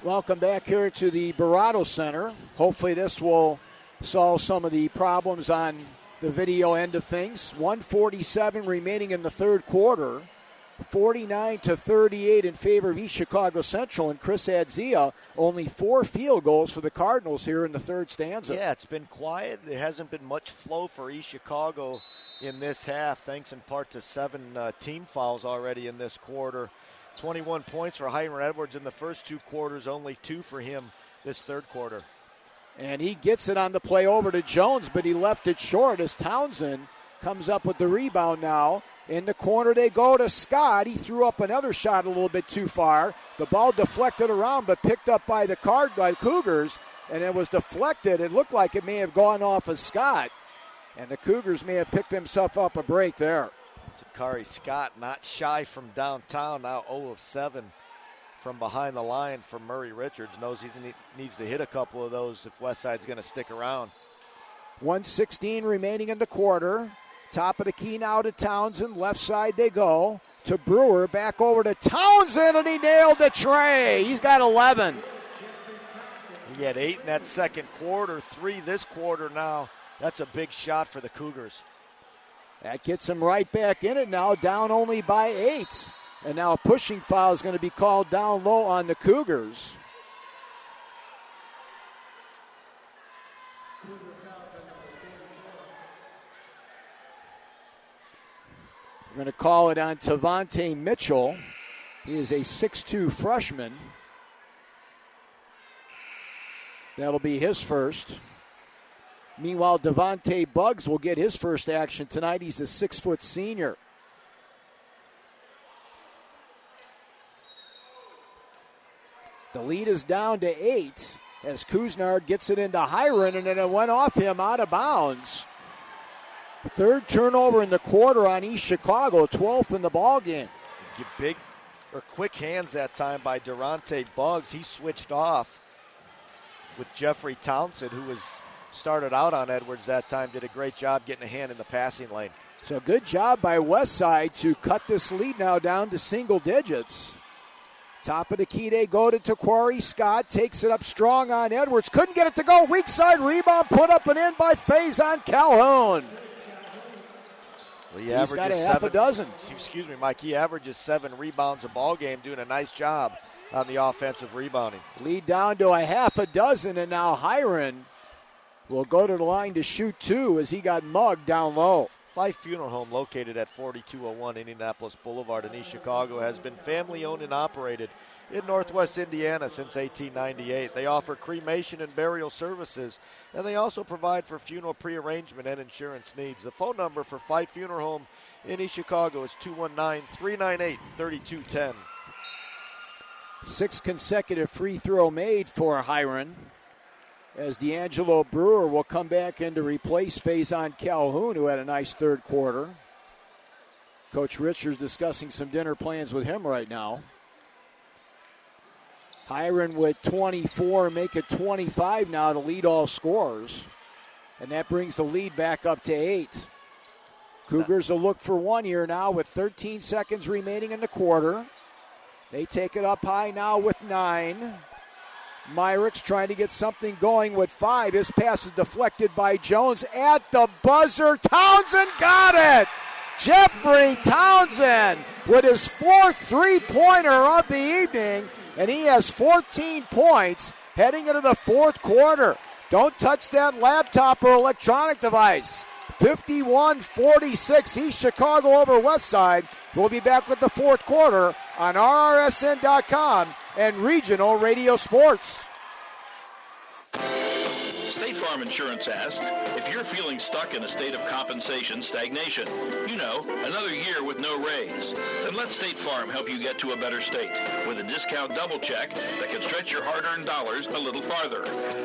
Welcome back here to the Barato Center. Hopefully this will solve some of the problems on the video end of things. 1:47 remaining in the third quarter. 49-38 in favor of East Chicago Central, and Chris Adzia, only 4 field goals for the Cardinals here in the third stanza. Yeah, it's been quiet. There hasn't been much flow for East Chicago in this half, thanks in part to 7 team fouls already in this quarter. 21 points for Hiram Edwards in the first 2 quarters, only 2 for him this third quarter. And he gets it on the play over to Jones, but he left it short as Townsend comes up with the rebound now. In the corner they go to Scott. He threw up another shot a little bit too far. The ball deflected around but picked up by the Cougars, and it was deflected. It looked like it may have gone off of Scott, and the Cougars may have picked themselves up a break there. Takari Scott not shy from downtown, now 0 of 7 from behind the line for Murray Richards. Knows he needs to hit a couple of those if Westside's going to stick around. 1:16 remaining in the quarter. Top of the key now to Townsend. Left side they go to Brewer. Back over to Townsend, and he nailed the tray. He's got 11. He had 8 in that second quarter, 3 this quarter now. That's a big shot for the Cougars. That gets him right back in it now, down only by 8. And now a pushing foul is going to be called down low on the Cougars. We're going to call it on Tavante Mitchell. He is a 6'2 freshman. That'll be his first. Meanwhile, Devontae Buggs will get his first action tonight. He's a 6-foot senior. The lead is down to 8 as Couisnard gets it into Hiron, and then it went off him out of bounds. Third turnover in the quarter on East Chicago, 12th in the ballgame. Big or quick hands that time by Durante Buggs. He switched off with Jeffrey Townsend, who was started out on Edwards that time, did a great job getting a hand in the passing lane. So good job by Westside to cut this lead now down to single digits. Top of the key, they go to Taquari Scott, takes it up strong on Edwards. Couldn't get it to go. Weak side rebound, put up and in by Faison Calhoun. Well, he's got a half a dozen. Excuse me, Mike. He averages 7 rebounds a ball game, doing a nice job on the offensive rebounding. Lead down to a half a dozen, and now Hiron will go to the line to shoot 2 as he got mugged down low. Fife Funeral Home, located at 4201 Indianapolis Boulevard in East Chicago, has been family-owned and operated in Northwest Indiana since 1898. They offer cremation and burial services, and they also provide for funeral prearrangement and insurance needs. The phone number for Fife Funeral Home in East Chicago is 219-398-3210. 6 consecutive free throw made for Hiron, as D'Angelo Brewer will come back in to replace Faison Calhoun, who had a nice third quarter. Coach Richards discussing some dinner plans with him right now. Hiron with 24, make it 25 now to lead all scorers. And that brings the lead back up to 8. Cougars will look for 1 here now with 13 seconds remaining in the quarter. They take it up high now with 9. Myrick's trying to get something going with 5. His pass is deflected by Jones at the buzzer. Townsend got it! Jeffrey Townsend with his 4th three-pointer of the evening, and he has 14 points heading into the fourth quarter. Don't touch that laptop or electronic device. 51-46, East Chicago over Westside. We'll be back with the fourth quarter on RRSN.com and Regional Radio Sports. State Farm Insurance asks, if you're feeling stuck in a state of compensation stagnation, another year with no raise, then let State Farm help you get to a better state with a discount double check that can stretch your hard-earned dollars a little farther.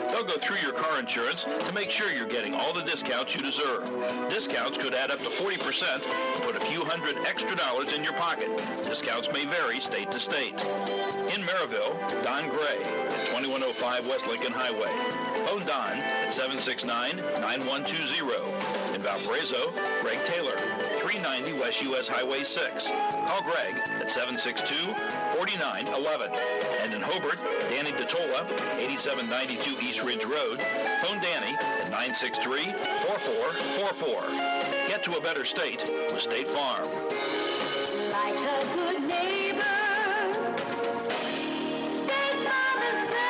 They'll go through your car insurance to make sure you're getting all the discounts you deserve. Discounts could add up to 40% and put a few hundred extra dollars in your pocket. Discounts may vary state to state. In Maryville, Don Gray at 2105 West Lincoln Highway. Phone Don Warren at 769-9120. In Valparaiso, Greg Taylor, 390 West US Highway 6. Call Greg at 762-4911. And in Hobart, Danny DeTola, 8792 East Ridge Road. Phone Danny at 963-4444. Get to a better state with State Farm. Like a good neighbor, State Farm is there.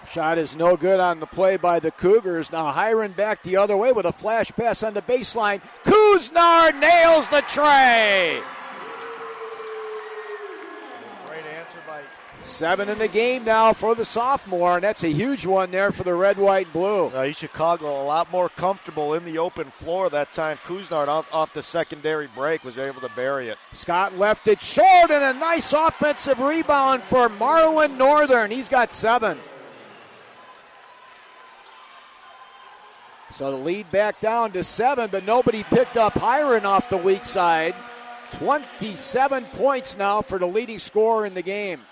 Shot is no good on the play by the Cougars. Now Hiron back the other way with a flash pass on the baseline. Couisnard nails the tray. Great answer by 7 in the game now for the sophomore, and that's a huge one there for the red, white, and blue. East Chicago a lot more comfortable in the open floor that time. Couisnard off the secondary break was able to bury it. Scott left it short, and a nice offensive rebound for Marlin Northern. He's got 7. So the lead back down to 7, but nobody picked up Hiron off the weak side. 27 points now for the leading scorer in the game.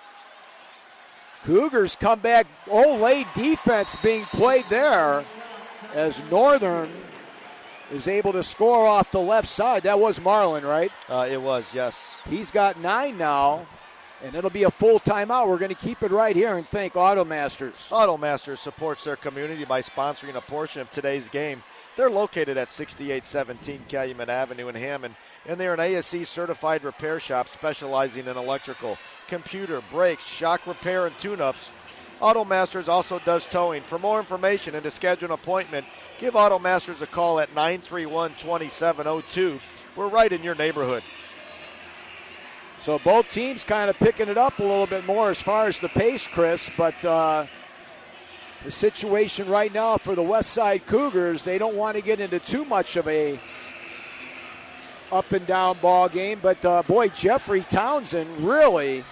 Cougars come back. Olay defense being played there as Northern is able to score off the left side. That was Marlin, right? It was, yes. He's got 9 now, and it'll be a full timeout. We're going to keep it right here and thank Automasters. Automasters supports their community by sponsoring a portion of today's game. They're located at 6817 Calumet Avenue in Hammond, and they're an ASE certified repair shop specializing in electrical, computer, brakes, shock repair, and tune-ups. Automasters also does towing. For more information and to schedule an appointment, give Automasters a call at 931-2702. We're right in your neighborhood. So both teams kind of picking it up a little bit more as far as the pace, Chris, but the situation right now for the West Side Cougars, they don't want to get into too much of a up and down ball game, but boy, Jeffrey Townsend really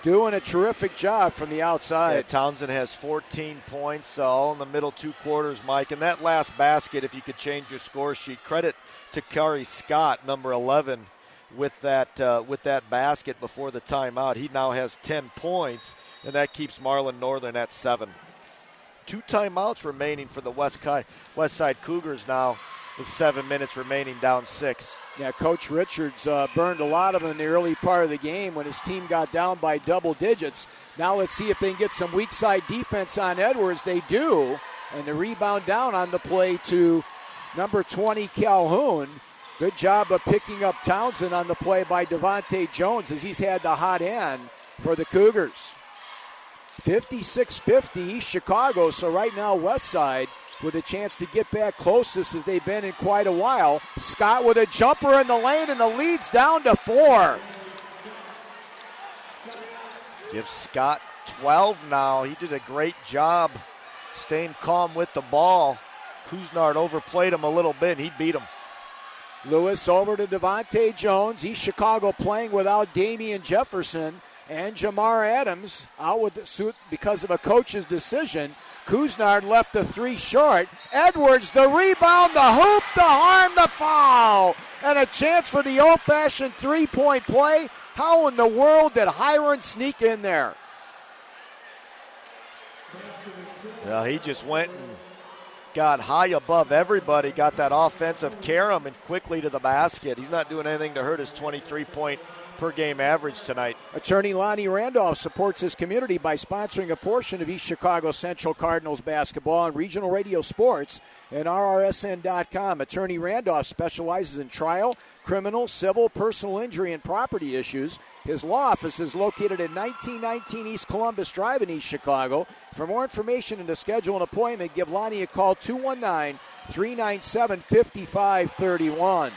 doing a terrific job from the outside. Yeah, Townsend has 14 points, all in the middle 2 quarters, Mike. And that last basket, if you could change your score sheet, credit to Kari Scott, number 11, with that basket before the timeout. He now has 10 points, and that keeps Marlin Northern at 7. 2 timeouts remaining for the West Side Cougars now, with 7 minutes remaining, down 6. Yeah, Coach Richards burned a lot of them in the early part of the game when his team got down by double digits. Now let's see if they can get some weak side defense on Edwards. They do, and the rebound down on the play to number 20, Calhoun. Good job of picking up Townsend on the play by Devontae Jones as he's had the hot hand for the Cougars. 56-50 East Chicago, so right now West Side with a chance to get back closest as they've been in quite a while. Scott with a jumper in the lane, and the lead's down to 4. Gives Scott 12 now. He did a great job staying calm with the ball. Couisnard overplayed him a little bit, and he beat him. Lewis over to Devontae Jones. East Chicago playing without Damian Jefferson and Jamar Adams out with the suit because of a coach's decision. Couisnard left the 3 short. Edwards, the rebound, the hoop, the harm, the foul. And a chance for the old-fashioned 3-point play. How in the world did Hiron sneak in there? Well, he just went and got high above everybody, got that offensive carom and quickly to the basket. He's not doing anything to hurt his 23-point per game average tonight. Attorney Lonnie Randolph supports his community by sponsoring a portion of East Chicago Central Cardinals basketball on regional radio sports and RRSN.com. Attorney Randolph specializes in trial, criminal, civil, personal injury, and property issues. His law office is located at 1919 East Columbus Drive in East Chicago. For more information and to schedule an appointment, give Lonnie a call, 219-397-5531.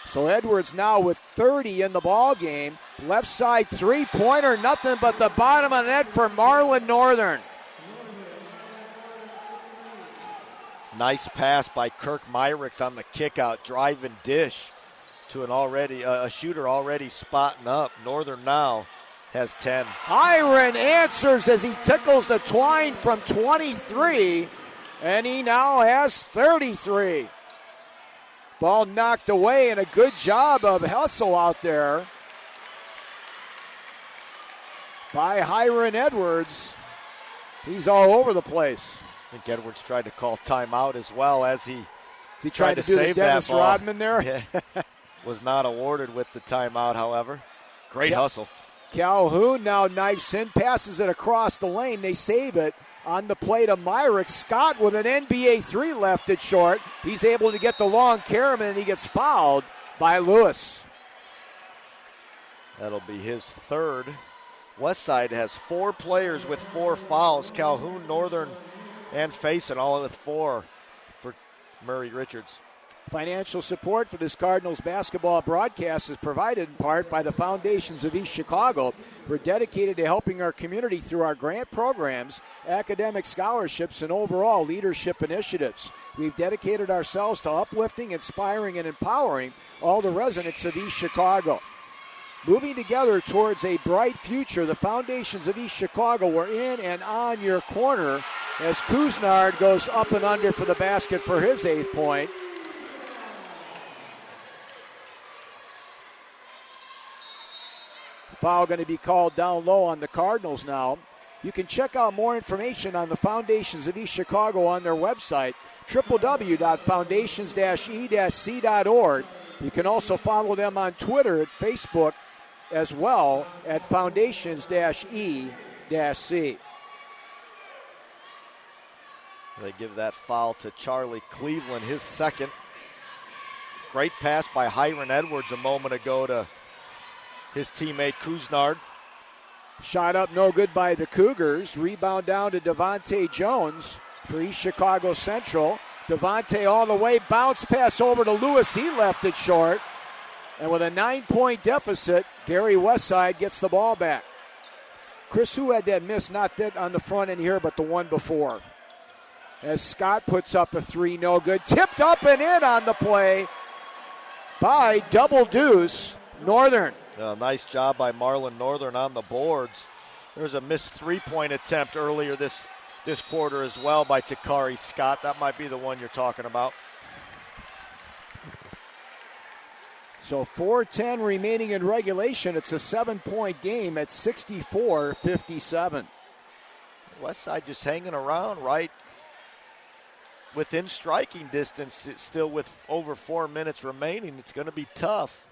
So Edwards now with 30 in the ball game. Left side three-pointer, nothing but the bottom of the net for Marlin Northern. Nice pass by Kirk Myrick's on the kick-out, drive and dish to a shooter already spotting up. Northern now has 10. Hiron answers as he tickles the twine from 23, and he now has 33. Ball knocked away, and a good job of hustle out there by Hiram Edwards. He's all over the place. I think Edwards tried to call timeout as well as he Is he trying to do the save that Dennis ball. Rodman there? Yeah. Was not awarded with the timeout, however. Great hustle. Calhoun now knifes in, passes it across the lane. They save it on the play to Myrick. Scott with an NBA 3 left it short. He's able to get the long carom, and he gets fouled by Lewis. That'll be his third. Westside has 4 players with 4 fouls. Calhoun, Northern, and Faison all with 4 for Murray Richards. Financial support for this Cardinals basketball broadcast is provided in part by the Foundations of East Chicago. We're dedicated to helping our community through our grant programs, academic scholarships, and overall leadership initiatives. We've dedicated ourselves to uplifting, inspiring, and empowering all the residents of East Chicago. Moving together towards a bright future, the Foundations of East Chicago were in and on your corner as Kuznard goes up and under for the basket for his 8th point. Foul going to be called down low on the Cardinals now. You can check out more information on the Foundations of East Chicago on their website, www.foundations-e-c.org. You can also follow them on Twitter and Facebook as well at Foundations-e-c. They give that foul to Charlie Cleveland, his second. Great pass by Hiram Edwards a moment ago to his teammate Kuznard. Shot up no good by the Cougars. Rebound down to Devontae Jones for East Chicago Central. Devontae all the way. Bounce pass over to Lewis. He left it short. And with a 9-point deficit, Gary Westside gets the ball back. Chris, who had that miss? Not that on the front end here, but the one before. As Scott puts up a 3, no good. Tipped up and in on the play by Double Deuce Northern. Nice job by Marlon Northern on the boards. There's a missed 3-point attempt earlier this quarter as well by Takari Scott. That might be the one you're talking about. So 4:10 remaining in regulation. It's a 7-point game at 64-57. Westside just hanging around right within striking distance, still with over 4 minutes remaining. It's going to be tough.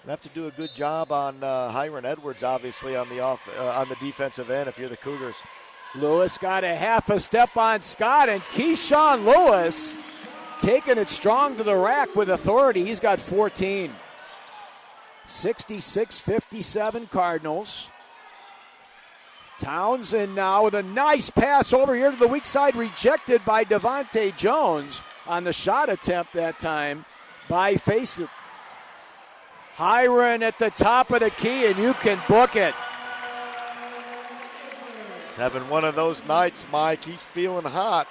You have to do a good job on Hiram Edwards, obviously, on the defensive end if you're the Cougars. Lewis got a half a step on Scott, and Keyshawn Lewis taking it strong to the rack with authority. He's got 14. 66-57 Cardinals. Townsend now with a nice pass over here to the weak side, rejected by Devontae Jones on the shot attempt that time by Faison. Hiram at the top of the key, and you can book it. He's having one of those nights, Mike. He's feeling hot.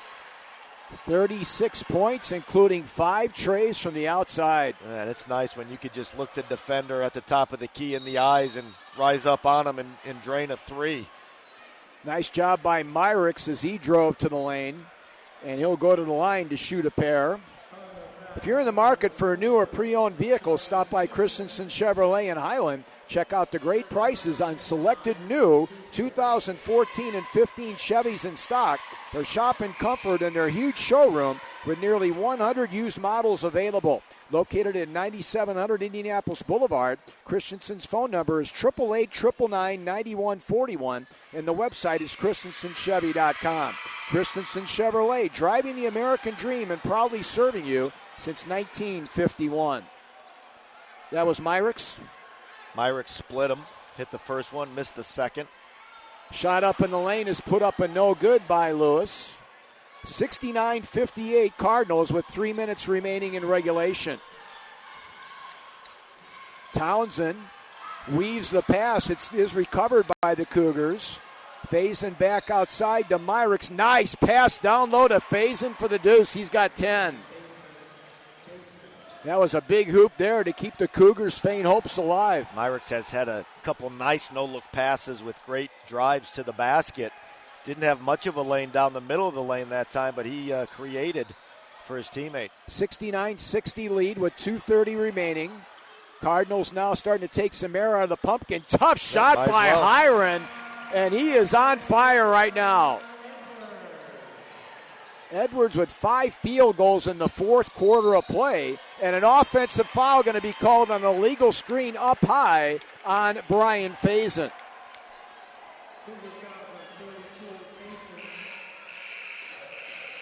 36 points, including 5 trays from the outside. Man, it's nice when you could just look the defender at the top of the key in the eyes and rise up on him and drain a 3. Nice job by Myrick as he drove to the lane, and he'll go to the line to shoot a pair. If you're in the market for a new or pre-owned vehicle, stop by Christensen Chevrolet in Highland. Check out the great prices on selected new 2014 and 15 Chevys in stock. Or shop in comfort in their huge showroom with nearly 100 used models available. Located at 9700 Indianapolis Boulevard, Christensen's phone number is 888-999-9141, and the website is christensenchevy.com. Christensen Chevrolet, driving the American dream and proudly serving you since 1951. That was Myrick's. Myrick split him, hit the first one, missed the second. Shot up in the lane is put up and no good by Lewis. 69-58 Cardinals with 3 minutes remaining in regulation. Townsend weaves the pass. It is recovered by the Cougars. Faison back outside to Myrick's. Nice pass down low to Faison for the deuce. He's got 10. That was a big hoop there to keep the Cougars' faint hopes alive. Myrick has had a couple nice no-look passes with great drives to the basket. Didn't have much of a lane down the middle of the lane that time, but he created for his teammate. 69-60 lead with 2:30 remaining. Cardinals now starting to take some air out of the pumpkin. Tough shot by Hiram, And he is on fire right now. Edwards with 5 field goals in the fourth quarter of play, and an offensive foul going to be called on a legal screen up high on Brian Faison.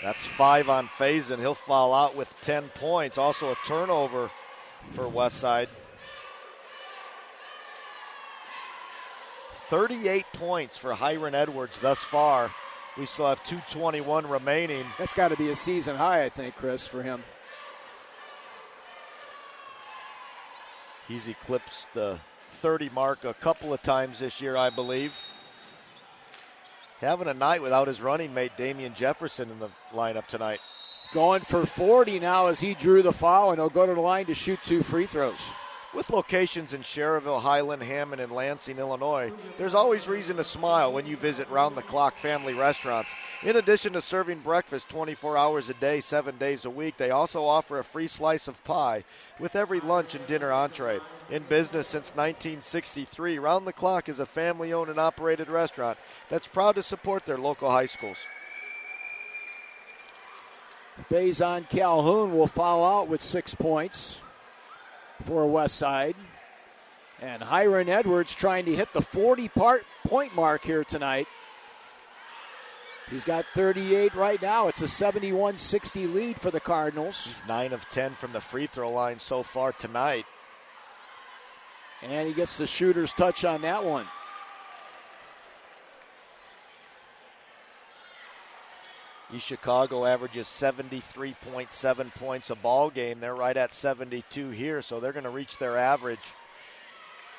That's 5 on Faison. He'll foul out with 10 points. Also a turnover for Westside. 38 points for Hiram Edwards thus far. We still have 2:21 remaining. That's got to be a season high, I think, Chris, for him. He's eclipsed the 30 mark a couple of times this year, I believe. Having a night without his running mate, Damian Jefferson, in the lineup tonight. Going for 40 now as he drew the foul, and he'll go to the line to shoot 2 free throws. With locations in Cherville, Highland, Hammond, and Lansing, Illinois, there's always reason to smile when you visit round-the-clock family restaurants. In addition to serving breakfast 24 hours a day, 7 days a week, they also offer a free slice of pie with every lunch and dinner entree. In business since 1963, Round the Clock is a family-owned and operated restaurant that's proud to support their local high schools. Faison Calhoun will foul out with 6 points for Westside. And Hiram Edwards trying to hit the 40-point mark here tonight. He's got 38 right now. It's a 71-60 lead for the Cardinals. He's 9 of 10 from the free throw line so far tonight. And he gets the shooter's touch on that one. East Chicago averages 73.7 points a ball game. They're right at 72 here, so they're going to reach their average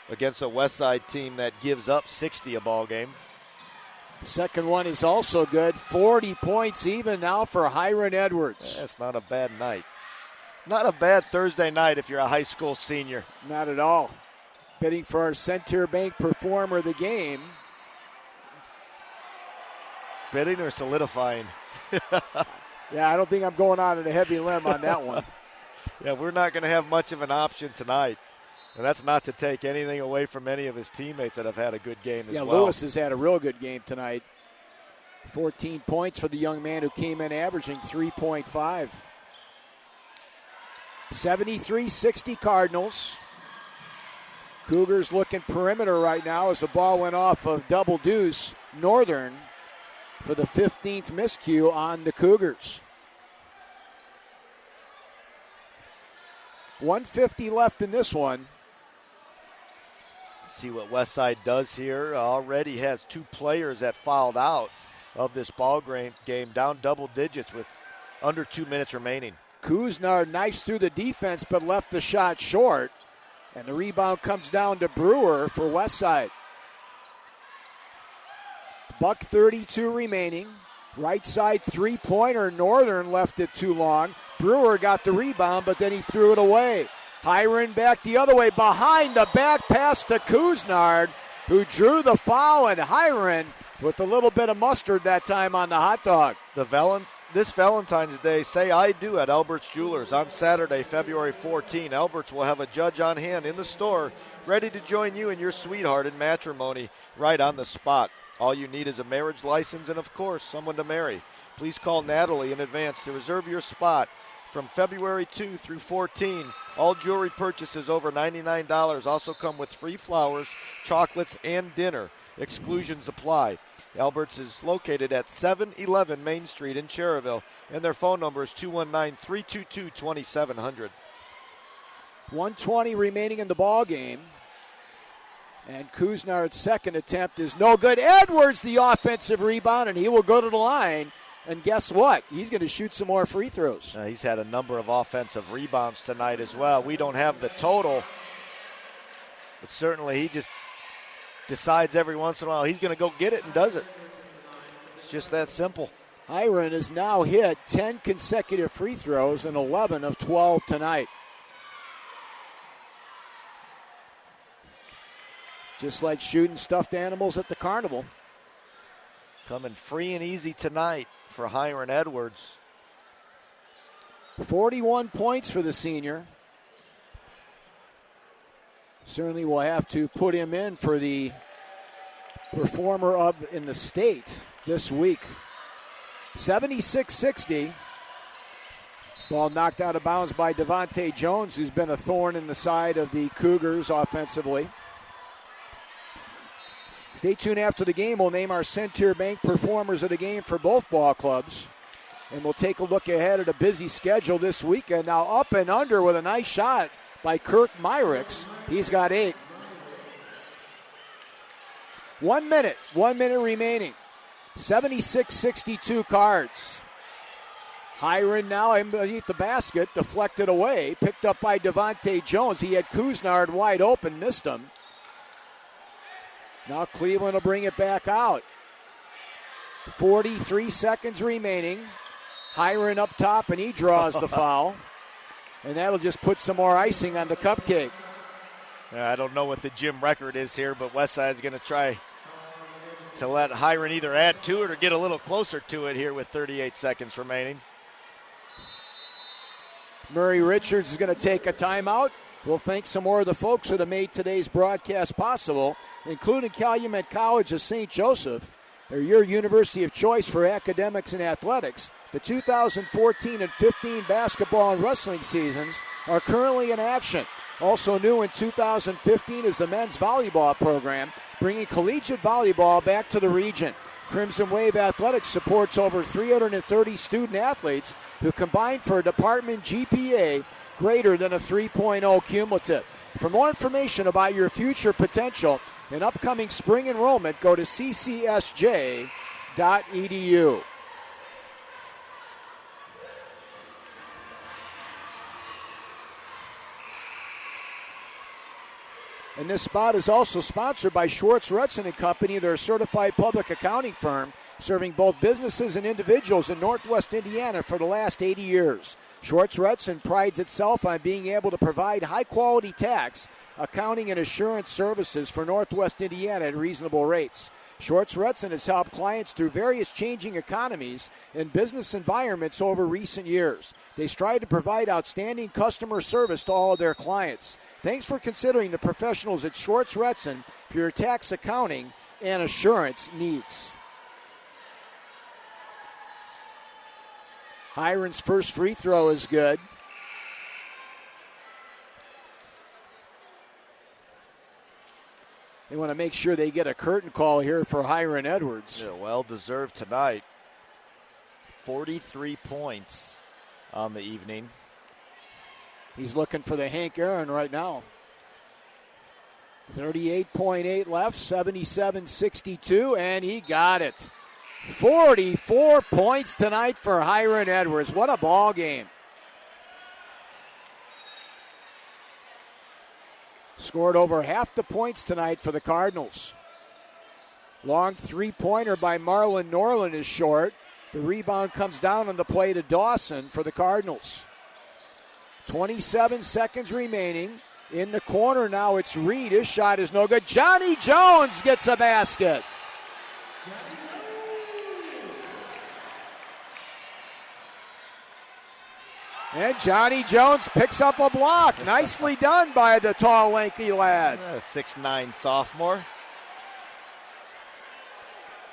against a Westside team that gives up 60 a ball game. The second one is also good. 40 points even now for Hiram Edwards. That's not a bad night. Not a bad Thursday night if you're a high school senior. Not at all. Bidding for our Center Bank Performer of the Game. Bidding or solidifying? Yeah, I don't think I'm going out on a heavy limb on that one. Yeah, we're not going to have much of an option tonight. And that's not to take anything away from any of his teammates that have had a good game as well. Yeah, Lewis has had a real good game tonight. 14 points for the young man who came in averaging 3.5. 73-60 Cardinals. Cougars looking perimeter right now as the ball went off of double deuce Northern for the 15th miscue on the Cougars. 150 left in this one. See what Westside does here. Already has 2 players that fouled out of this ball game, down double digits with under 2 minutes remaining. Kuznar nice through the defense but left the shot short. And the rebound comes down to Brewer for Westside. $1:32 remaining. Right side three-pointer. Northern left it too long. Brewer got the rebound, but then he threw it away. Hiram back the other way. Behind the back pass to Kuznard, who drew the foul, and Hiram with a little bit of mustard that time on the hot dog. This Valentine's Day, say I do at Albert's Jewelers on Saturday, February 14. Albert's will have a judge on hand in the store, ready to join you and your sweetheart in matrimony right on the spot. All you need is a marriage license and, of course, someone to marry. Please call Natalie in advance to reserve your spot. From February 2 through 14, all jewelry purchases over $99 also come with free flowers, chocolates, and dinner. Exclusions apply. Albert's is located at 711 Main Street in Cherville, and their phone number is 219-322-2700. 1:20 remaining in the ball game. And Kuznar's second attempt is no good. Edwards, the offensive rebound, and he will go to the line. And guess what? He's going to shoot some more free throws. He's had a number of offensive rebounds tonight as well. We don't have the total, but certainly he just decides every once in a while he's going to go get it and does it. It's just that simple. Hiram has now hit 10 consecutive free throws and 11 of 12 tonight. Just like shooting stuffed animals at the carnival. Coming free and easy tonight for Hiram Edwards. 41 points for the senior. Certainly will have to put him in for the performer in the state this week. 76-60. Ball knocked out of bounds by Devontae Jones, who's been a thorn in the side of the Cougars offensively. Stay tuned after the game. We'll name our Center Bank performers of the game for both ball clubs. And we'll take a look ahead at a busy schedule this weekend. Now up and under with a nice shot by Kirk Myricks. He's got 8. 1 minute remaining. 76-62 Cards. Hiron now underneath the basket, deflected away, picked up by Devontae Jones. He had Kuznard wide open, missed him. Now Cleveland will bring it back out. 43 seconds remaining. Hiron up top, and he draws the foul. And that'll just put some more icing on the cupcake. I don't know what the gym record is here, but Westside's going to try to let Hiron either add to it or get a little closer to it here with 38 seconds remaining. Murray Richards is going to take a timeout. We'll thank some more of the folks that have made today's broadcast possible, including Calumet College of St. Joseph. They're your university of choice for academics and athletics. The 2014 and 15 basketball and wrestling seasons are currently in action. Also new in 2015 is the men's volleyball program, bringing collegiate volleyball back to the region. Crimson Wave Athletics supports over 330 student athletes who combine for a department GPA greater than a 3.0 cumulative. For more information about your future potential and upcoming spring enrollment, go to ccsj.edu. And this spot is also sponsored by Schwartz Rudson & Company. They're a certified public accounting firm serving both businesses and individuals in Northwest Indiana for the last 80 years. Schwartz Rudson prides itself on being able to provide high-quality tax, accounting, and assurance services for Northwest Indiana at reasonable rates. Schwartz Rudson has helped clients through various changing economies and business environments over recent years. They strive to provide outstanding customer service to all of their clients. Thanks for considering the professionals at Schwartz Rudson for your tax, accounting, and assurance needs. Hiron's first free throw is good. They want to make sure they get a curtain call here for Hiron Edwards. Yeah, well deserved tonight. 43 points on the evening. He's looking for the Hank Aaron right now. 38.8 left, 77-62, and he got it. 44 points tonight for Hiron Edwards. What a ball game. Scored over half the points tonight for the Cardinals. Long three-pointer by Marlon Norland is short. The rebound comes down on the play to Dawson for the Cardinals. 27 seconds remaining. In the corner now, it's Reed. His shot is no good. Johnny Jones gets a basket. And Johnny Jones picks up a block. Nicely done by the tall, lanky lad. 6'9" sophomore.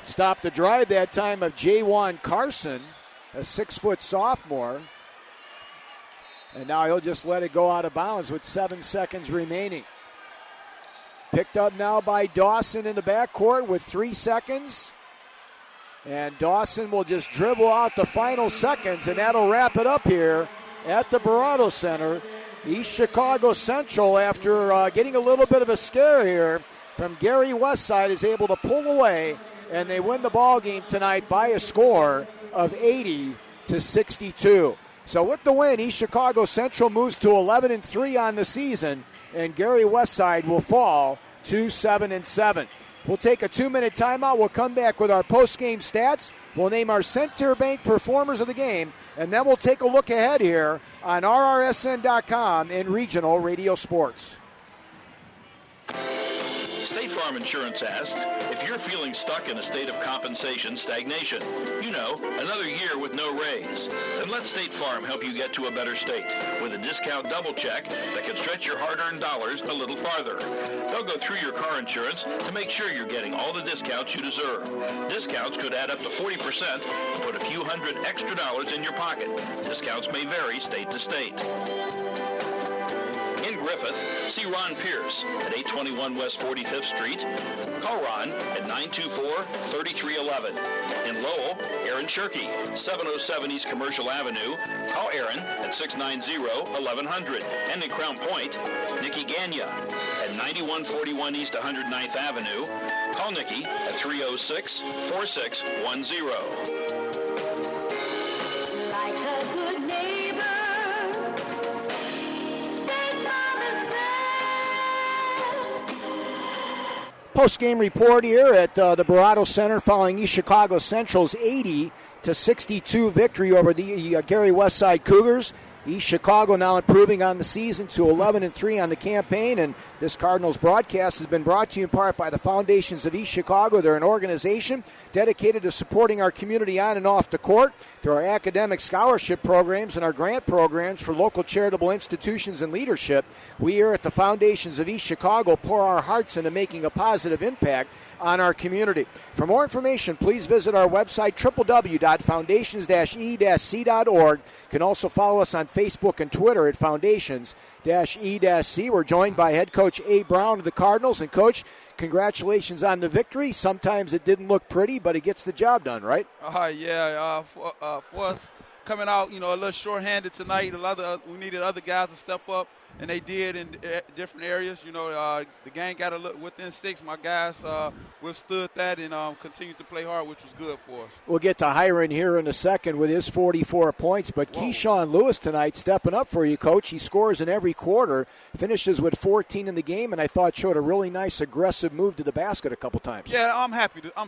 Stopped the drive that time of Jaywan Carson, a 6-foot sophomore. And now he'll just let it go out of bounds with 7 seconds remaining. Picked up now by Dawson in the backcourt with 3 seconds. And Dawson will just dribble out the final seconds, and that'll wrap it up here at the Barado Center. East Chicago Central, after getting a little bit of a scare here from Gary Westside, is able to pull away, and they win the ball game tonight by a score of 80-62. So with the win, East Chicago Central moves to 11-3 on the season, and Gary Westside will fall to 7-7. We'll take a 2-minute timeout. We'll come back with our post-game stats. We'll name our Center Bank performers of the game, and then we'll take a look ahead here on RRSN.com and Regional Radio Sports. State Farm Insurance asked, if you're feeling stuck in a state of compensation stagnation, another year with no raise, then let State Farm help you get to a better state with a discount double check that can stretch your hard-earned dollars a little farther. They'll go through your car insurance to make sure you're getting all the discounts you deserve. Discounts could add up to 40% and put a few hundred extra dollars in your pocket. Discounts may vary state to state. In Griffith, see Ron Pierce at 821 West 45th Street. Call Ron at 924-3311. In Lowell, Aaron Shirkey, 707 East Commercial Avenue. Call Aaron at 690-1100. And in Crown Point, Nikki Ganya at 9141 East 109th Avenue. Call Nikki at 306-4610. Like a good neighbor, State Farm is there. Post-game report here at the Barato Center following East Chicago Central's 80-62 victory over the Gary Westside Cougars. East Chicago now improving on the season to 11-3 on the campaign, and this Cardinals broadcast has been brought to you in part by the Foundations of East Chicago. They're an organization dedicated to supporting our community on and off the court through our academic scholarship programs and our grant programs for local charitable institutions and leadership. We here at the Foundations of East Chicago pour our hearts into making a positive impact on our community. For more information, please visit our website, www.foundations-e-c.org. You can also follow us on Facebook and Twitter at Foundations-e-c. We're joined by head coach A. Brown of the Cardinals. And, Coach, congratulations on the victory. Sometimes it didn't look pretty, but it gets the job done, right? For us coming out, a little short-handed tonight, we needed other guys to step up, and they did in different areas. The game got a little within 6. My guys withstood that and continued to play hard, which was good for us. We'll get to Hiron here in a second with his 44 points, but Keyshawn Lewis tonight stepping up for you, Coach. He scores in every quarter, finishes with 14 in the game, and I thought showed a really nice aggressive move to the basket a couple times. Yeah, I'm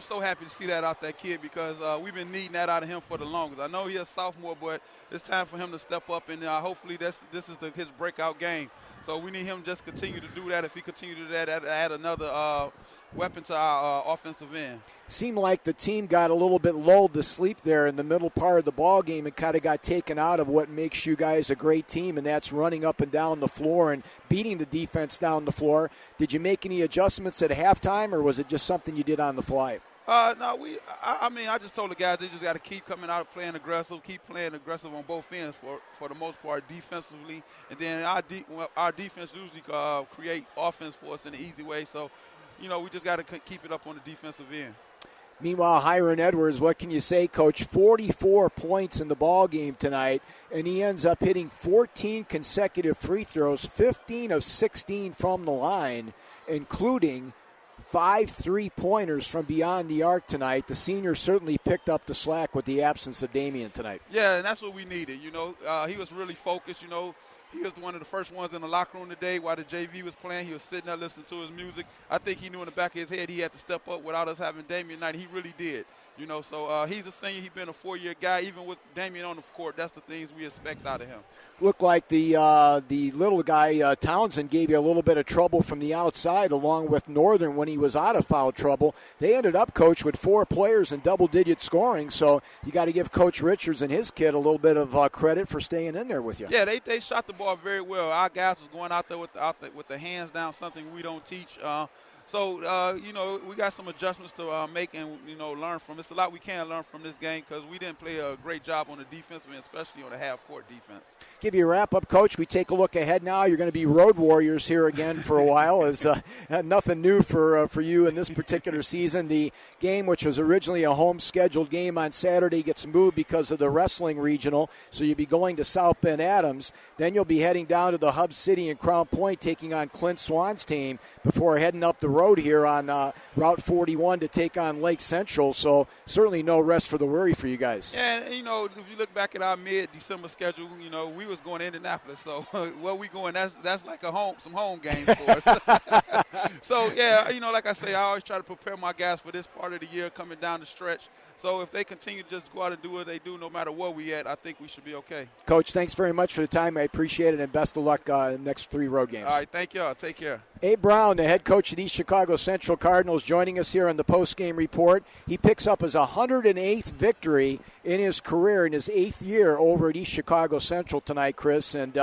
so happy to see that out that kid because we've been needing that out of him for the longest. I know he's a sophomore, but it's time for him to step up, and hopefully this is his breakout game. So we need him to just continue to do that. If he continues to do that, add another weapon to our offensive end. Seemed like the team got a little bit lulled to sleep there in the middle part of the ball game and kind of got taken out of what makes you guys a great team, and that's running up and down the floor and beating the defense down the floor. Did you make any adjustments at halftime, or was it just something you did on the fly? No, I just told the guys they just got to keep coming out playing aggressive, keep playing aggressive on both ends for the most part defensively, and then our defense usually create offense for us in an easy way. So, we just got to keep it up on the defensive end. Meanwhile, Hiron Edwards, what can you say, Coach? 44 points in the ball game tonight, and he ends up hitting 14 consecutive free throws, 15 of 16 from the line, including 5 3-pointers from beyond the arc tonight. The senior certainly picked up the slack with the absence of Damian tonight. Yeah, and that's what we needed. He was really focused. He was one of the first ones in the locker room today while the JV was playing. He was sitting there listening to his music. I think he knew in the back of his head he had to step up without us having Damian tonight. He really did. So he's a senior. He's been a 4-year guy. Even with Damian on the court, that's the things we expect out of him. Looked like the little guy, Townsend, gave you a little bit of trouble from the outside along with Northern when he was out of foul trouble. They ended up, Coach, with 4 players in double-digit scoring, so you got to give Coach Richards and his kid a little bit of credit for staying in there with you. Yeah, they shot the ball very well. Our guys was going out there with the hands down, something we don't teach. So, we got some adjustments to make and, learn from. It's a lot we can learn from this game because we didn't play a great job on the defensive end, especially on the half-court defense. Give you a wrap-up, Coach. We take a look ahead now. You're going to be road warriors here again for a while. As nothing new for you in this particular season. The game, which was originally a home-scheduled game on Saturday, gets moved because of the wrestling regional, so you'll be going to South Bend Adams. Then you'll be heading down to the Hub City in Crown Point, taking on Clint Swan's team before heading up the road here on Route 41 to take on Lake Central. So certainly no rest for the worry for you guys. Yeah, and, if you look back at our mid-December schedule, we was going to Indianapolis. So where we going, that's like some home games for us. So, yeah, like I say, I always try to prepare my guys for this part of the year coming down the stretch. So if they continue to just go out and do what they do no matter where we at, I think we should be okay. Coach, thanks very much for the time. I appreciate it, and best of luck in the next 3 road games. All right, thank y'all. Take care. Abe Brown, the head coach of the East Chicago Central Cardinals, joining us here on the post-game report. He picks up his 108th victory in his career, in his 8th year over at East Chicago Central tonight, Chris. And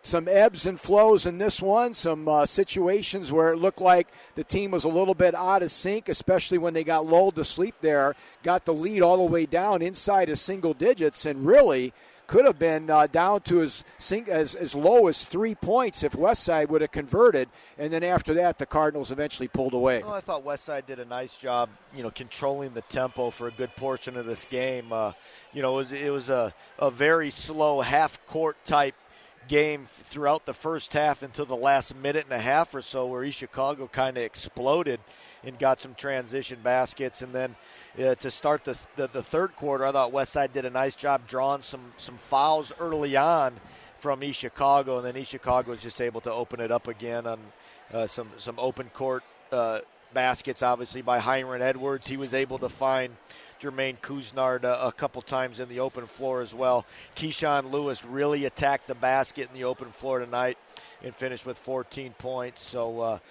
some ebbs and flows in this one, some situations where it looked like the team was a little bit out of sync, especially when they got lulled to sleep there, got the lead all the way down inside of single digits, and really could have been down to as low as 3 points if Westside would have converted. And then after that, the Cardinals eventually pulled away. Well, I thought Westside did a nice job, controlling the tempo for a good portion of this game. It was a very slow half-court type game throughout the first half until the last minute and a half or so, where East Chicago kind of exploded and got some transition baskets. And then to start the third quarter, I thought Westside did a nice job drawing some fouls early on from East Chicago, and then East Chicago was just able to open it up again on some open court baskets, obviously, by Hiram Edwards. He was able to find Jermaine Couisnard a couple times in the open floor as well. Keyshawn Lewis really attacked the basket in the open floor tonight and finished with 14 points. So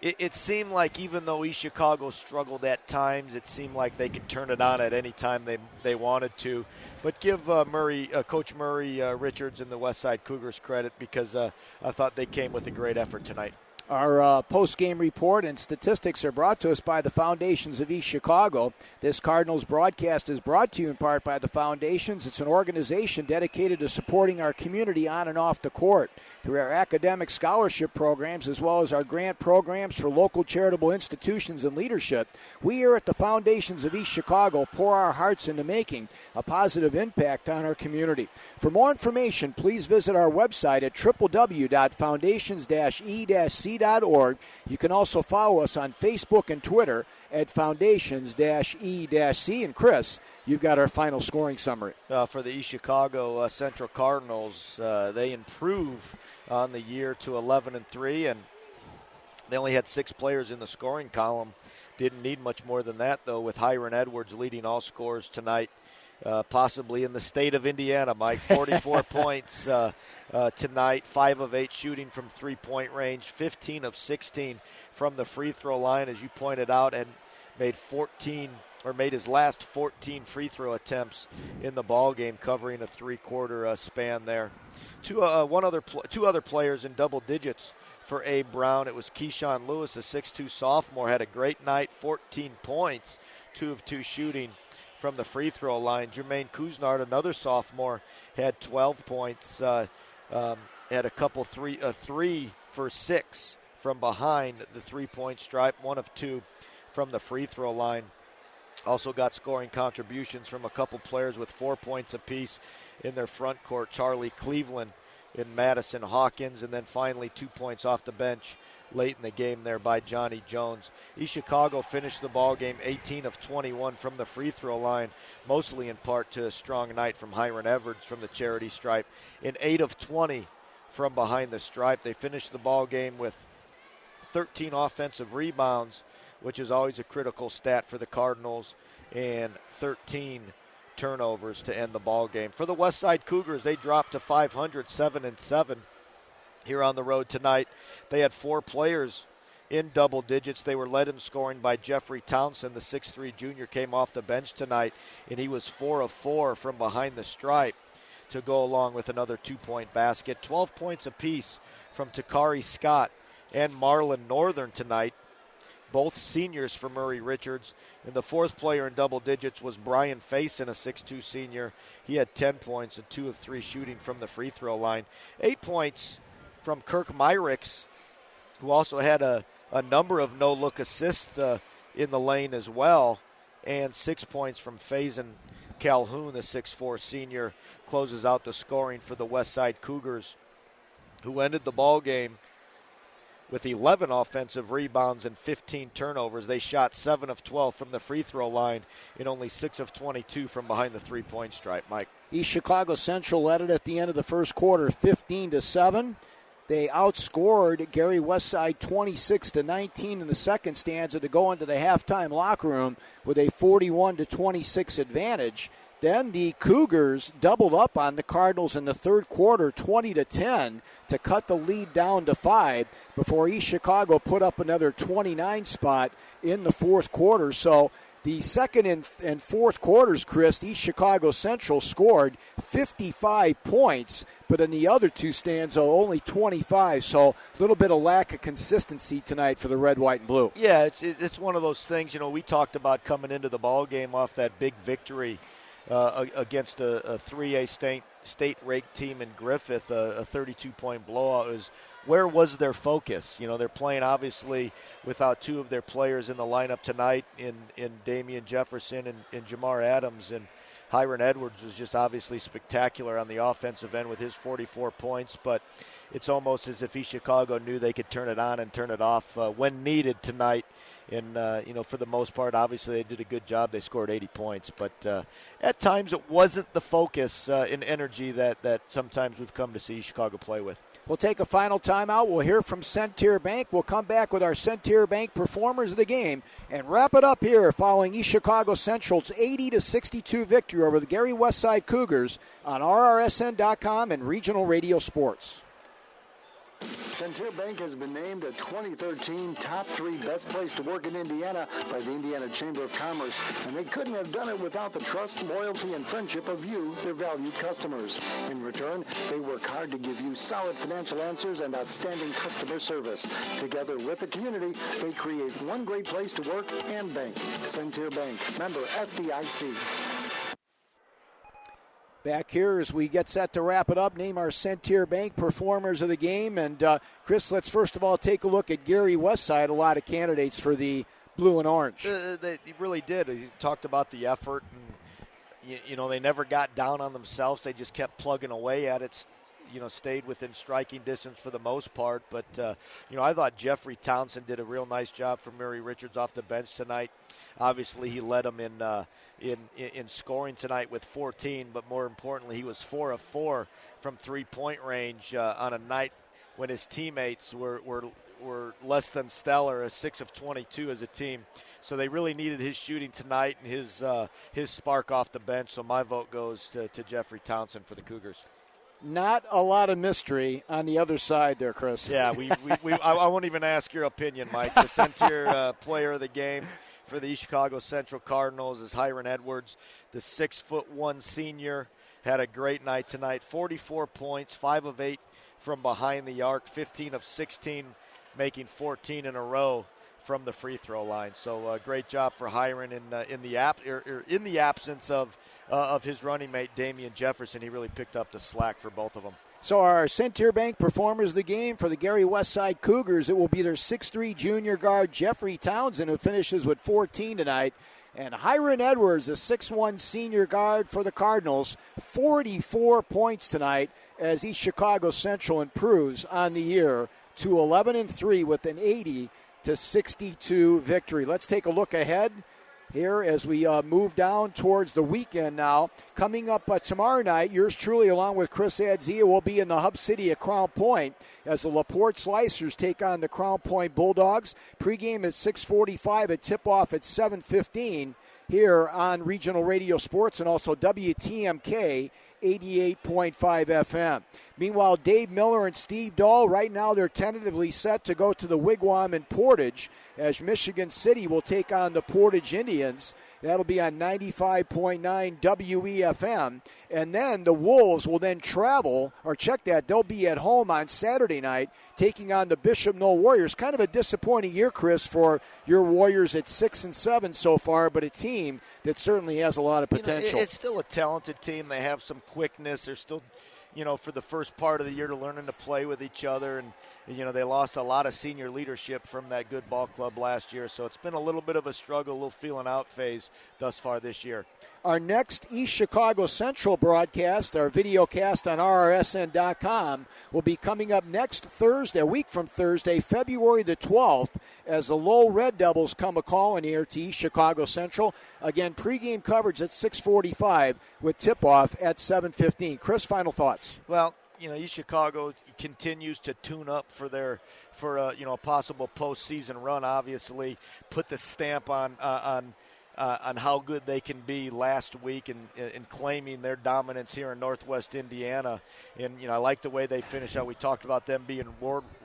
it seemed like, even though East Chicago struggled at times, it seemed like they could turn it on at any time they wanted to. But give Coach Murray Richards and the Westside Cougars credit, because I thought they came with a great effort tonight. Our post-game report and statistics are brought to us by the Foundations of East Chicago. This Cardinals broadcast is brought to you in part by the Foundations. It's an organization dedicated to supporting our community on and off the court through our academic scholarship programs, as well as our grant programs for local charitable institutions and leadership. We here at the Foundations of East Chicago pour our hearts into making a positive impact on our community. For more information, please visit our website at www.foundations-e-c.org. You can also follow us on Facebook and Twitter at Foundations-E-C. And Chris, you've got our final scoring summary. For the East Chicago Central Cardinals, they improve on the year to 11-3, and they only had 6 players in the scoring column. Didn't need much more than that, though, with Hiram Edwards leading all scorers tonight. Possibly in the state of Indiana, Mike. 44 points tonight, 5 of 8 shooting from three-point range, 15 of 16 from the free throw line, as you pointed out, and made his last 14 free throw attempts in the ball game, covering a three-quarter span there. Two other players in double digits for Abe Brown. It was Keyshawn Lewis, a 6'2 sophomore, had a great night, 14 points, 2 of 2 shooting from the free throw line. Jermaine Couisnard, another sophomore, had 12 points, had a couple 3 for 6 from behind the three-point stripe, 1 of 2 from the free throw line. Also got scoring contributions from a couple players with 4 points apiece in their front court, Charlie Cleveland and Madison Hawkins, and then finally 2 points off the bench late in the game there by Johnny Jones. East Chicago finished the ball game 18 of 21 from the free throw line, mostly in part to a strong night from Hiram Edwards from the charity stripe, and 8 of 20 from behind the stripe. They finished the ball game with 13 offensive rebounds, which is always a critical stat for the Cardinals, and 13 turnovers to end the ball game. For the Westside Cougars, they dropped to 500, 7-7 here on the road tonight. They had 4 players in double digits. They were led in scoring by Jeffrey Townsend, the 6'3 junior, came off the bench tonight, and he was 4 of 4 from behind the stripe to go along with another 2-point basket. 12 points apiece from Takari Scott and Marlon Northern tonight, both seniors for Murray Richards. And the 4th player in double digits was Brian Faison, a 6'2 senior. He had 10 points and 2 of 3 shooting from the free throw line. 8 points from Kirk Myricks, who also had a number of no-look assists in the lane as well. And 6 points from Faison Calhoun, the 6'4 senior, closes out the scoring for the Westside Cougars, who ended the ball game with 11 offensive rebounds and 15 turnovers. They shot 7 of 12 from the free throw line and only 6 of 22 from behind the three-point stripe. Mike. East Chicago Central led it at the end of the first quarter, 15-7. They outscored Gary Westside 26-19 in the second stanza to go into the halftime locker room with a 41-26 advantage. Then the Cougars doubled up on the Cardinals in the third quarter, 20-10, to cut the lead down to 5 before East Chicago put up another 29 spot in the fourth quarter. So the second and fourth quarters, Chris, East Chicago Central scored 55 points, but in the other two stands, only 25. So a little bit of lack of consistency tonight for the red, white, and blue. Yeah, it's one of those things. We talked about coming into the ball game off that big victory against a 3A state-ranked team in Griffith, a 32-point blowout. Where was their focus? They're playing obviously without two of their players in the lineup tonight in Damian Jefferson and Jamar Adams, and Hiron Edwards was just obviously spectacular on the offensive end with his 44 points, but it's almost as if East Chicago knew they could turn it on and turn it off when needed tonight. And, for the most part, obviously they did a good job. They scored 80 points. But at times it wasn't the focus and energy that sometimes we've come to see Chicago play with. We'll take a final timeout. We'll hear from Centier Bank. We'll come back with our Centier Bank performers of the game and wrap it up here following East Chicago Central's 80-62 victory over the Gary Westside Cougars on RRSN.com and Regional Radio Sports. Centier Bank has been named a 2013 top 3 best place to work in Indiana by the Indiana Chamber of Commerce, and they couldn't have done it without the trust, loyalty, and friendship of you, their valued customers. In return, they work hard to give you solid financial answers and outstanding customer service. Together with the community, they create one great place to work and bank. Centier Bank, member FDIC. Back here as we get set to wrap it up, name our Centier Bank performers of the game. And, Chris, let's first of all take a look at Gary Westside, a lot of candidates for the blue and orange. They really did. You talked about the effort, and, they never got down on themselves. They just kept plugging away at it, stayed within striking distance for the most part. But, I thought Jeffrey Townsend did a real nice job for Murray Richards off the bench tonight. Obviously, he led them in scoring tonight with 14, but more importantly, he was 4 of 4 from three-point range on a night when his teammates were less than stellar, 6 of 22 as a team. So they really needed his shooting tonight and his spark off the bench. So my vote goes to Jeffrey Townsend for the Cougars. Not a lot of mystery on the other side there, Chris. Yeah, I won't even ask your opinion, Mike. The Centier player of the game for the East Chicago Central Cardinals is Hiron Edwards, the 6'1" senior. Had a great night tonight. 44 points, 5 of 8 from behind the arc, 15 of 16, making 14 in a row from the free throw line. So great job for Hiron in the absence of his running mate Damian Jefferson. He really picked up the slack for both of them. So our Centier Bank performers of the game for the Gary Westside Cougars, it will be their 6'3" junior guard Jeffrey Townsend, who finishes with 14 tonight. And Hiron Edwards, a 6'1" senior guard for the Cardinals, 44 points tonight as East Chicago Central improves on the year to 11-3 with an 80-62 victory. Let's take a look ahead here as we move down towards the weekend now. Coming up tomorrow night, yours truly along with Chris Adzia will be in the hub city of Crown Point as the LaPorte Slicers take on the Crown Point Bulldogs. Pregame at 6:45, a tip-off at 7:15 here on Regional Radio Sports and also WTMK 88.5 FM. Meanwhile, Dave Miller and Steve Dahl, right now they're tentatively set to go to the Wigwam in Portage as Michigan City will take on the Portage Indians. That'll be on 95.9 WEFM. And then the Wolves will then travel, or check that, they'll be at home on Saturday night taking on the Bishop Knoll Warriors. Kind of a disappointing year, Chris, for your Warriors at 6-7 so far, but a team that certainly has a lot of potential. It's still a talented team. They have some quickness. They're still, for the first part of the year learning to play with each other. And, they lost a lot of senior leadership from that good ball club last year. So it's been a little bit of a struggle, a little feeling out phase thus far this year. Our next East Chicago Central broadcast, our video cast on RRSN.com, will be coming up next Thursday, a week from Thursday, February the 12th, as the Lowell Red Devils come a-calling here to East Chicago Central. Again, pregame coverage at 6:45 with tip-off at 7:15. Chris, final thoughts? Well, East Chicago continues to tune up for a possible postseason run. Obviously, put the stamp on on how good they can be last week in claiming their dominance here in Northwest Indiana. And, I like the way they finish out. We talked about them being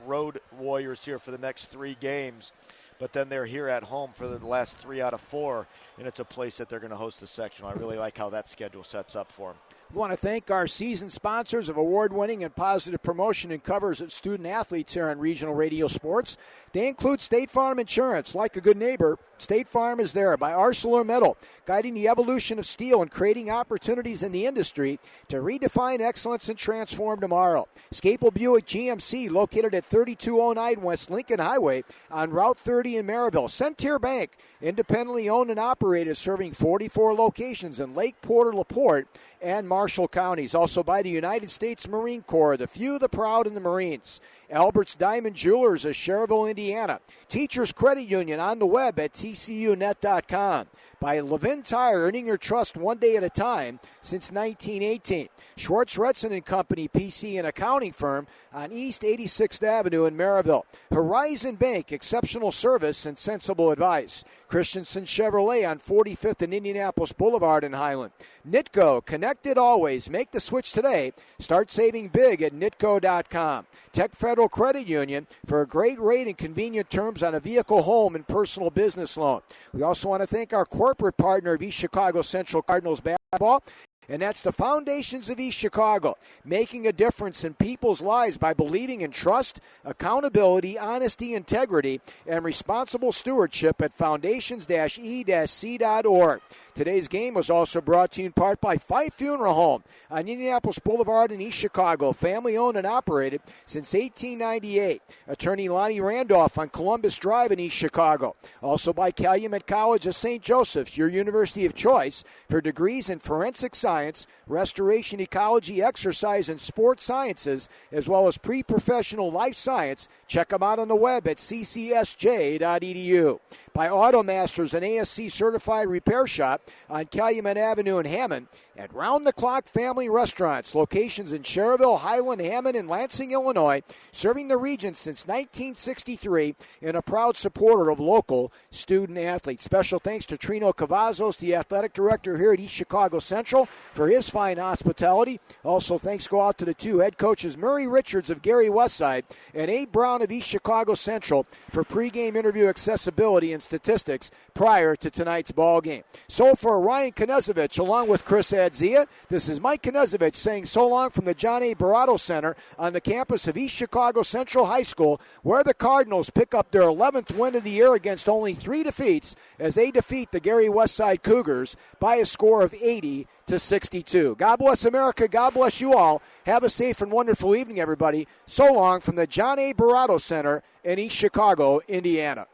road warriors here for the next 3 games. But then they're here at home for the last 3 out of 4, and it's a place that they're going to host the sectional. I really like how that schedule sets up for them. We want to thank our season sponsors of award-winning and positive promotion and covers of student-athletes here on Regional Radio Sports. They include State Farm Insurance. Like a good neighbor, State Farm is there. By ArcelorMittal, guiding the evolution of steel and creating opportunities in the industry to redefine excellence and transform tomorrow. Scapel Buick GMC, located at 3209 West Lincoln Highway on Route 30 in Maryville. Centier Bank, independently owned and operated, serving 44 locations in Lake Porter, LaPorte, and Marshall counties. Also by the United States Marine Corps, the few, the proud, and the Marines. Albert's Diamond Jewelers of Cherville, Indiana. Teachers Credit Union on the web at tcunet.com. By Levin Tire, earning your trust one day at a time since 1918. Schwartz Retson and Company, PC and accounting firm on East 86th Avenue in Maryville. Horizon Bank, exceptional service and sensible advice. Christensen Chevrolet on 45th and Indianapolis Boulevard in Highland. Nitco, connected always. Make the switch today. Start saving big at nitco.com. Tech Federal Credit Union for a great rate and convenient terms on a vehicle, home, and personal business loan. We also want to thank our corporate partner of East Chicago Central Cardinals basketball, and that's the Foundations of East Chicago, making a difference in people's lives by believing in trust, accountability, honesty, integrity, and responsible stewardship at foundations-e-c.org. Today's game was also brought to you in part by Fife Funeral Home on Indianapolis Boulevard in East Chicago, family-owned and operated since 1898. Attorney Lonnie Randolph on Columbus Drive in East Chicago. Also by Calumet College of St. Joseph's, your university of choice for degrees in forensic science, restoration ecology, exercise, and sports sciences, as well as pre-professional life science. Check them out on the web at ccsj.edu. By Automasters, an ASC certified repair shop on Calumet Avenue in Hammond. At Round the Clock Family Restaurants, locations in Cherville, Highland, Hammond, and Lansing, Illinois, serving the region since 1963 and a proud supporter of local student athletes. Special thanks to Trino Cavazos, the athletic director here at East Chicago Central, for his fine hospitality. Also, thanks go out to the 2 head coaches, Murray Richards of Gary Westside and Abe Brown of East Chicago Central, for pregame interview accessibility and statistics prior to tonight's ball game. So for Ryan Knezovich, along with Chris Adzia, this is Mike Knezovich saying so long from the John A. Barato Center on the campus of East Chicago Central High School, where the Cardinals pick up their 11th win of the year against only 3 defeats as they defeat the Gary Westside Cougars by a score of 80-62. God bless America. God bless you all. Have a safe and wonderful evening, everybody. So long from the John A. Barato Center in East Chicago, Indiana.